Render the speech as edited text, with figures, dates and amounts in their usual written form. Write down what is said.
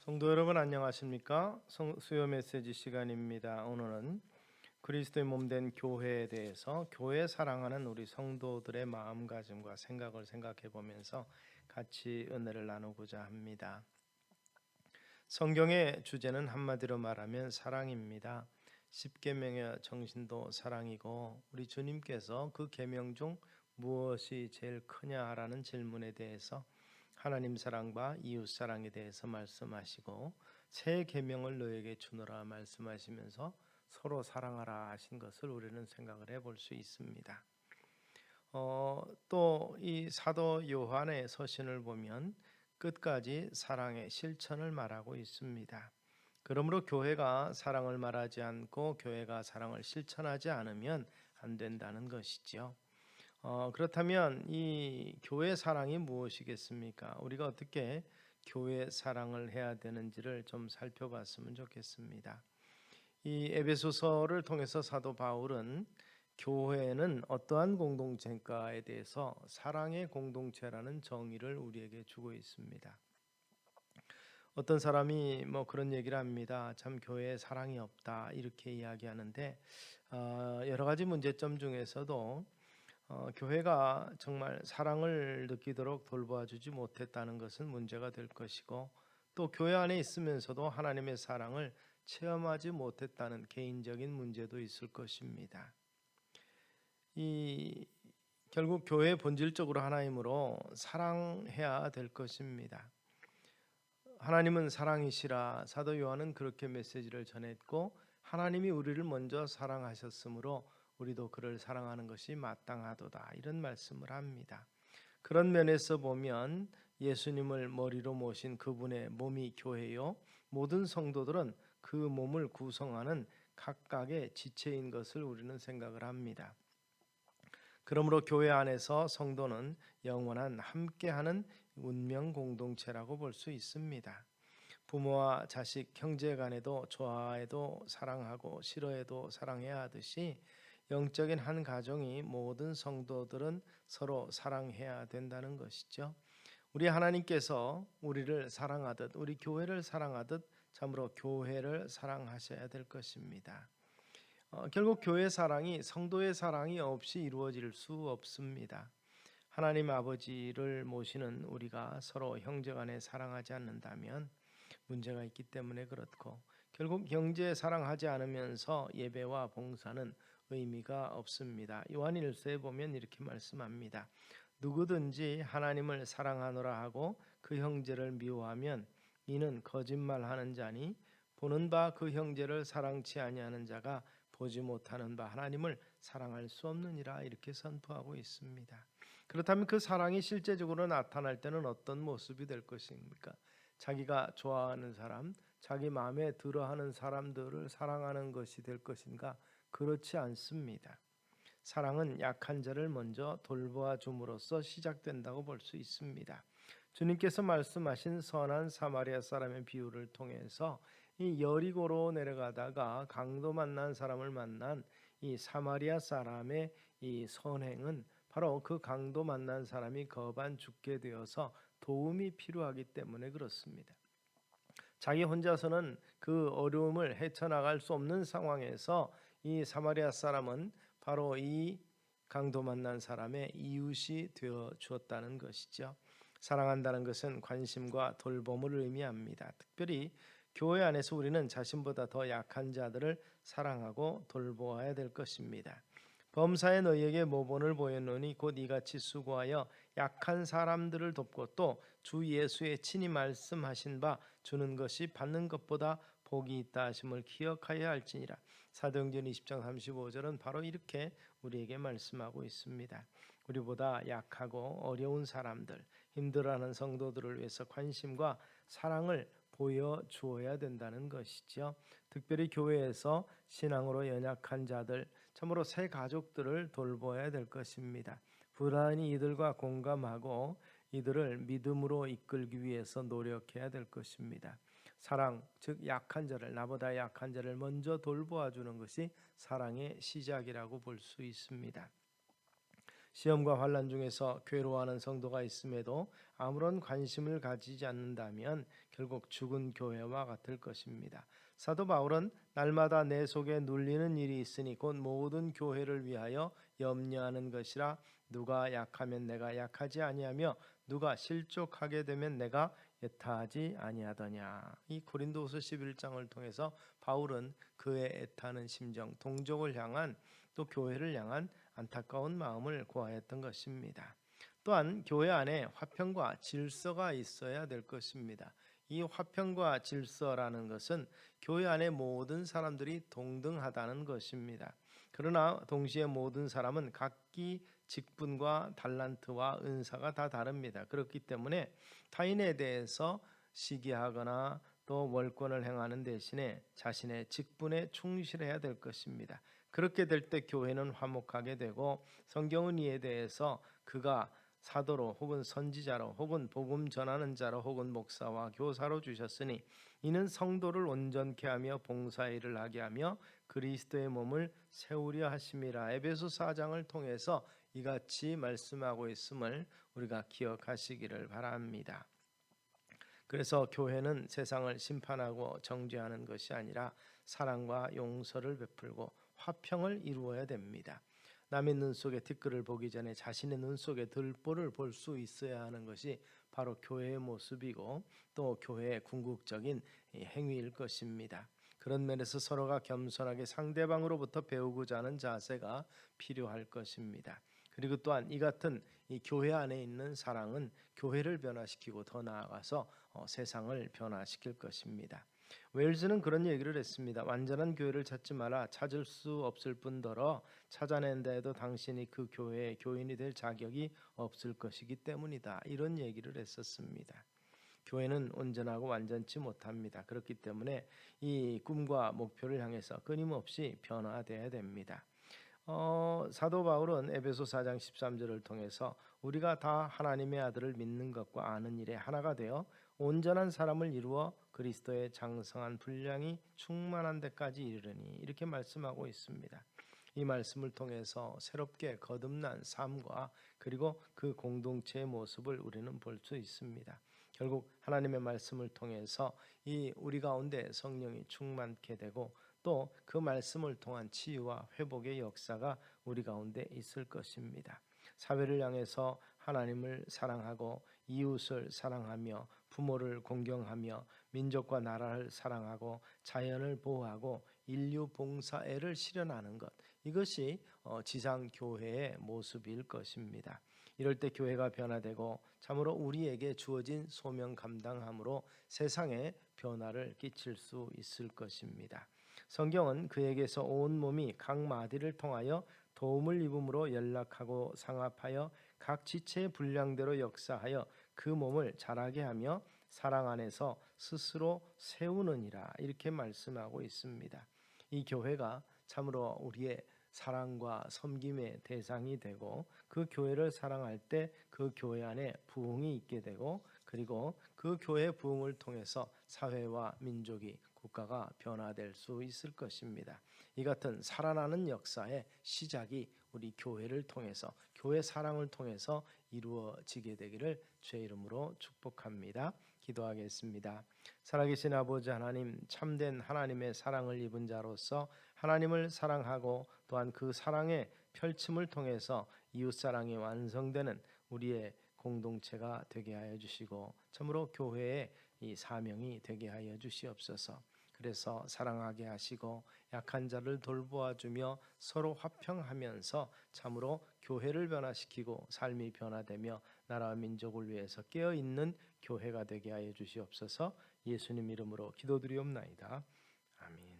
성도 여러분 안녕하십니까? 수요 메시지 시간입니다. 오늘은 그리스도의 몸된 교회에 대해서 교회 사랑하는 우리 성도들의 마음가짐과 생각을 생각해 보면서 같이 은혜를 나누고자 합니다. 성경의 주제는 한마디로 말하면 사랑입니다. 십계명의 정신도 사랑이고 우리 주님께서 그 계명 중 무엇이 제일 크냐라는 질문에 대해서 하나님 사랑과 이웃 사랑에 대해서 말씀하시고 새 계명을 너에게 주노라 말씀하시면서 서로 사랑하라 하신 것을 우리는 생각을 해볼 수 있습니다. 또 이 사도 요한의 서신을 보면 끝까지 사랑의 실천을 말하고 있습니다. 그러므로 교회가 사랑을 말하지 않고 교회가 사랑을 실천하지 않으면 안 된다는 것이죠. 그렇다면 이 교회 사랑이 무엇이겠습니까? 우리가 어떻게 교회 사랑을 해야 되는지를 좀 살펴봤으면 좋겠습니다. 이 에베소서를 통해서 사도 바울은 교회는 어떠한 공동체인가에 대해서 사랑의 공동체라는 정의를 우리에게 주고 있습니다. 어떤 사람이 그런 얘기를 합니다. 참 교회에 사랑이 없다 이렇게 이야기하는데 여러 가지 문제점 중에서도 교회가 정말 사랑을 느끼도록 돌보아주지 못했다는 것은 문제가 될 것이고 또 교회 안에 있으면서도 하나님의 사랑을 체험하지 못했다는 개인적인 문제도 있을 것입니다. 결국 교회 본질적으로 하나님으로 사랑해야 될 것입니다. 하나님은 사랑이시라 사도 요한은 그렇게 메시지를 전했고 하나님이 우리를 먼저 사랑하셨으므로 우리도 그를 사랑하는 것이 마땅하도다 이런 말씀을 합니다. 그런 면에서 보면 예수님을 머리로 모신 그분의 몸이 교회요 모든 성도들은 그 몸을 구성하는 각각의 지체인 것을 우리는 생각을 합니다. 그러므로 교회 안에서 성도는 영원한 함께하는 운명 공동체라고 볼 수 있습니다. 부모와 자식, 형제 간에도 좋아해도 사랑하고 싫어해도 사랑해야 하듯이 영적인 한 가정이 모든 성도들은 서로 사랑해야 된다는 것이죠. 우리 하나님께서 우리를 사랑하듯 우리 교회를 사랑하듯 참으로 교회를 사랑하셔야 될 것입니다. 결국 교회 사랑이 성도의 사랑이 없이 이루어질 수 없습니다. 하나님 아버지를 모시는 우리가 서로 형제간에 사랑하지 않는다면 문제가 있기 때문에 그렇고 결국 형제 사랑하지 않으면서 예배와 봉사는 의미가 없습니다. 요한일서에 보면 이렇게 말씀합니다. 누구든지 하나님을 사랑하노라 하고 그 형제를 미워하면 이는 거짓말하는 자니 보는 바 그 형제를 사랑치 아니하는 자가 보지 못하는 바 하나님을 사랑할 수 없느니라 이렇게 선포하고 있습니다. 그렇다면 그 사랑이 실제적으로 나타날 때는 어떤 모습이 될 것입니까? 자기가 좋아하는 사람, 자기 마음에 들어하는 사람들을 사랑하는 것이 될 것인가? 그렇지 않습니다. 사랑은 약한 자를 먼저 돌보아 줌으로써 시작된다고 볼 수 있습니다. 주님께서 말씀하신 선한 사마리아 사람의 비유를 통해서 이 여리고로 내려가다가 강도 만난 사람을 만난 이 사마리아 사람의 이 선행은 바로 그 강도 만난 사람이 거반 죽게 되어서 도움이 필요하기 때문에 그렇습니다. 자기 혼자서는 그 어려움을 헤쳐나갈 수 없는 상황에서 이 사마리아 사람은 바로 이 강도 만난 사람의 이웃이 되어 주었다는 것이죠. 사랑한다는 것은 관심과 돌봄을 의미합니다. 특별히 교회 안에서 우리는 자신보다 더 약한 자들을 사랑하고 돌보아야 될 것입니다. 범사에 너희에게 모본을 보였노니 곧 이같이 수고하여 약한 사람들을 돕고 또 주 예수의 친히 말씀하신 바 주는 것이 받는 것보다 복이 있다 하심을 기억하여야 할지니라. 사도행전 20장 35절은 바로 이렇게 우리에게 말씀하고 있습니다. 우리보다 약하고 어려운 사람들, 힘들어하는 성도들을 위해서 관심과 사랑을 보여주어야 된다는 것이죠. 특별히 교회에서 신앙으로 연약한 자들, 참으로 새 가족들을 돌보아야 될 것입니다. 부단히 이들과 공감하고 이들을 믿음으로 이끌기 위해서 노력해야 될 것입니다. 사랑, 즉 약한 자를, 나보다 약한 자를 먼저 돌보아 주는 것이 사랑의 시작이라고 볼 수 있습니다. 시험과 환난 중에서 괴로워하는 성도가 있음에도 아무런 관심을 가지지 않는다면 결국 죽은 교회와 같을 것입니다. 사도 바울은 날마다 내 속에 눌리는 일이 있으니 곧 모든 교회를 위하여 염려하는 것이라. 누가 약하면 내가 약하지 아니하며 누가 실족하게 되면 내가 애타하지 아니하더냐. 이 고린도후서 11장을 통해서 바울은 그의 애타는 심정, 동족을 향한 또 교회를 향한 안타까운 마음을 고하였던 것입니다. 또한 교회 안에 화평과 질서가 있어야 될 것입니다. 이 화평과 질서라는 것은 교회 안에 모든 사람들이 동등하다는 것입니다. 그러나 동시에 모든 사람은 각기 직분과 달란트와 은사가 다 다릅니다. 그렇기 때문에 타인에 대해서 시기하거나 또 월권을 행하는 대신에 자신의 직분에 충실해야 될 것입니다. 그렇게 될 때 교회는 화목하게 되고 성경은 이에 대해서 그가 사도로 혹은 선지자로 혹은 복음 전하는 자로 혹은 목사와 교사로 주셨으니 이는 성도를 온전케 하며 봉사일을 하게 하며 그리스도의 몸을 세우려 하심이라. 에베소 4장을 통해서 이같이 말씀하고 있음을 우리가 기억하시기를 바랍니다. 그래서 교회는 세상을 심판하고 정죄하는 것이 아니라 사랑과 용서를 베풀고 화평을 이루어야 됩니다. 남의 눈 속에 티끌을 보기 전에 자신의 눈 속에 들보를 볼 수 있어야 하는 것이 바로 교회의 모습이고 또 교회의 궁극적인 행위일 것입니다. 그런 면에서 서로가 겸손하게 상대방으로부터 배우고자 하는 자세가 필요할 것입니다. 그리고 또한 이 같은 이 교회 안에 있는 사랑은 교회를 변화시키고 더 나아가서 세상을 변화시킬 것입니다. 웰즈는 그런 얘기를 했습니다. 완전한 교회를 찾지 마라. 찾을 수 없을 뿐더러 찾아낸다 해도 당신이 그 교회의 교인이 될 자격이 없을 것이기 때문이다. 이런 얘기를 했었습니다. 교회는 온전하고 완전치 못합니다. 그렇기 때문에 이 꿈과 목표를 향해서 끊임없이 변화되어야 됩니다. 사도 바울은 에베소 4장 13절을 통해서 우리가 다 하나님의 아들을 믿는 것과 아는 일에 하나가 되어 온전한 사람을 이루어 그리스도의 장성한 분량이 충만한 데까지 이르르니 이렇게 말씀하고 있습니다. 이 말씀을 통해서 새롭게 거듭난 삶과 그리고 그 공동체의 모습을 우리는 볼 수 있습니다. 결국 하나님의 말씀을 통해서 이 우리 가운데 성령이 충만케 되고 또 그 말씀을 통한 치유와 회복의 역사가 우리 가운데 있을 것입니다. 사회를 향해서 하나님을 사랑하고 이웃을 사랑하며 부모를 공경하며 민족과 나라를 사랑하고 자연을 보호하고 인류 봉사애를 실현하는 것, 이것이 지상 교회의 모습일 것입니다. 이럴 때 교회가 변화되고 참으로 우리에게 주어진 소명 감당함으로 세상에 변화를 끼칠 수 있을 것입니다. 성경은 그에게서 온 몸이 각 마디를 통하여 도움을 입음으로 연락하고 상합하여 각 지체의 분량대로 역사하여 그 몸을 자라게 하며 사랑 안에서 스스로 세우느니라 이렇게 말씀하고 있습니다. 이 교회가 참으로 우리의 사랑과 섬김의 대상이 되고 그 교회를 사랑할 때 그 교회 안에 부흥이 있게 되고 그리고 그 교회의 부흥을 통해서 사회와 민족이 국가가 변화될 수 있을 것입니다. 이 같은 살아나는 역사의 시작이 우리 교회를 통해서 교회 사랑을 통해서 이루어지게 되기를 주의 이름으로 축복합니다. 기도하겠습니다. 살아계신 아버지 하나님, 참된 하나님의 사랑을 입은 자로서 하나님을 사랑하고 또한 그 사랑의 펼침을 통해서 이웃사랑이 완성되는 우리의 공동체가 되게 하여 주시고 참으로 교회의 이 사명이 되게 하여 주시옵소서. 그래서 사랑하게 하시고 약한 자를 돌보아 주며 서로 화평하면서 참으로 교회를 변화시키고 삶이 변화되며 나라와 민족을 위해서 깨어있는 교회가 되게 하여 주시옵소서. 예수님 이름으로 기도드리옵나이다. 아멘.